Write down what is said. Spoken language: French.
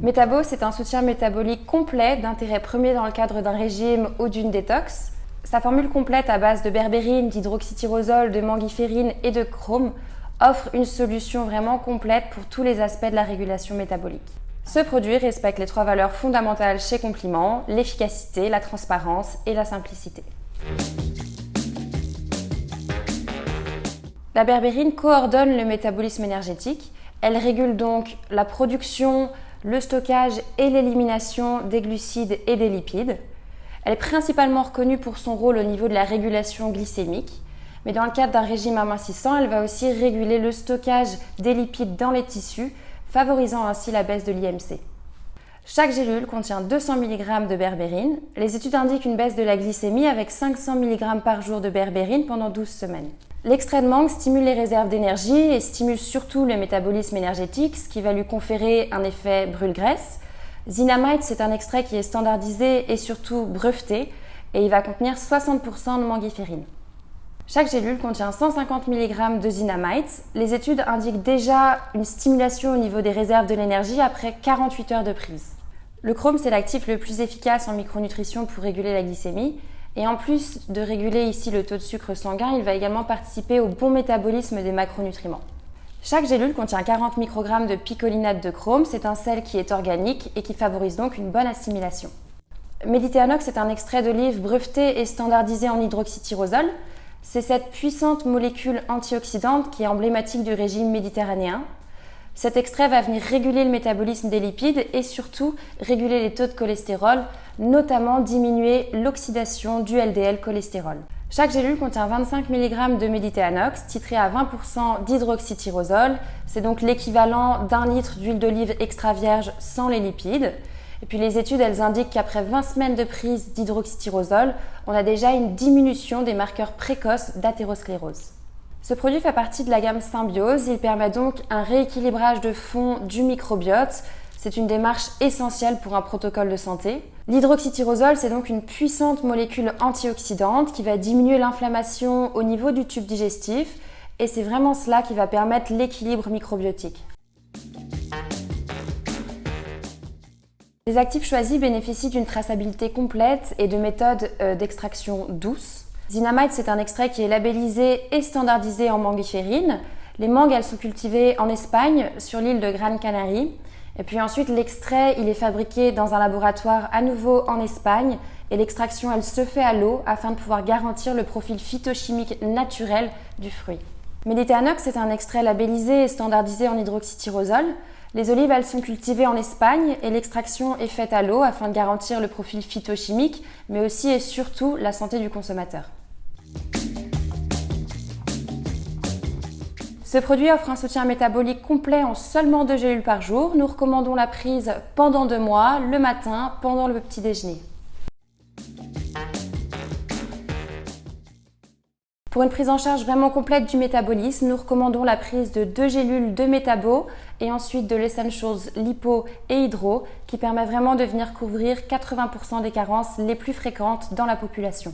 Metabo, c'est un soutien métabolique complet d'intérêt premier dans le cadre d'un régime ou d'une détox. Sa formule complète à base de berbérine, d'hydroxytyrosol, de manguiférine et de chrome offre une solution vraiment complète pour tous les aspects de la régulation métabolique. Ce produit respecte les 3 valeurs fondamentales chez Compliment, l'efficacité, la transparence et la simplicité. La berbérine coordonne le métabolisme énergétique. Elle régule donc la production, le stockage et l'élimination des glucides et des lipides. Elle est principalement reconnue pour son rôle au niveau de la régulation glycémique, mais dans le cadre d'un régime amincissant, elle va aussi réguler le stockage des lipides dans les tissus, favorisant ainsi la baisse de l'IMC. Chaque gélule contient 200 mg de berbérine. Les études indiquent une baisse de la glycémie avec 500 mg par jour de berbérine pendant 12 semaines. L'extrait de mangue stimule les réserves d'énergie et stimule surtout le métabolisme énergétique, ce qui va lui conférer un effet brûle-graisse. Zinamide, c'est un extrait qui est standardisé et surtout breveté et il va contenir 60% de manguiférine. Chaque gélule contient 150 mg de zinamide. Les études indiquent déjà une stimulation au niveau des réserves de l'énergie après 48 heures de prise. Le chrome, c'est l'actif le plus efficace en micronutrition pour réguler la glycémie. Et en plus de réguler ici le taux de sucre sanguin, il va également participer au bon métabolisme des macronutriments. Chaque gélule contient 40 microgrammes de picolinate de chrome, c'est un sel qui est organique et qui favorise donc une bonne assimilation. Méditerranox est un extrait d'olive breveté et standardisé en hydroxytyrosol. C'est cette puissante molécule antioxydante qui est emblématique du régime méditerranéen. Cet extrait va venir réguler le métabolisme des lipides et surtout réguler les taux de cholestérol, notamment diminuer l'oxydation du LDL cholestérol. Chaque gélule contient 25 mg de Méditerranox, titré à 20% d'hydroxytyrosol. C'est donc l'équivalent d'1 litre d'huile d'olive extra vierge sans les lipides. Et puis les études, elles indiquent qu'après 20 semaines de prise d'hydroxytyrosol, on a déjà une diminution des marqueurs précoces d'athérosclérose. Ce produit fait partie de la gamme Symbiose. Il permet donc un rééquilibrage de fond du microbiote. C'est une démarche essentielle pour un protocole de santé. L'hydroxytyrosol, c'est donc une puissante molécule antioxydante qui va diminuer l'inflammation au niveau du tube digestif et c'est vraiment cela qui va permettre l'équilibre microbiotique. Les actifs choisis bénéficient d'une traçabilité complète et de méthodes d'extraction douces. Zinamide, c'est un extrait qui est labellisé et standardisé en manguiférine. Les mangues, elles sont cultivées en Espagne, sur l'île de Gran Canaria. Et puis ensuite, l'extrait, il est fabriqué dans un laboratoire à nouveau en Espagne. Et l'extraction, elle se fait à l'eau afin de pouvoir garantir le profil phytochimique naturel du fruit. Méditerranox, c'est un extrait labellisé et standardisé en hydroxytyrosol. Les olives, elles sont cultivées en Espagne et l'extraction est faite à l'eau afin de garantir le profil phytochimique, mais aussi et surtout la santé du consommateur. Ce produit offre un soutien métabolique complet en seulement 2 gélules par jour. Nous recommandons la prise pendant 2 mois, le matin, pendant le petit déjeuner. Pour une prise en charge vraiment complète du métabolisme, nous recommandons la prise de 2 gélules de Metabo et ensuite de l'Essentials Lipo et Hydro qui permet vraiment de venir couvrir 80% des carences les plus fréquentes dans la population.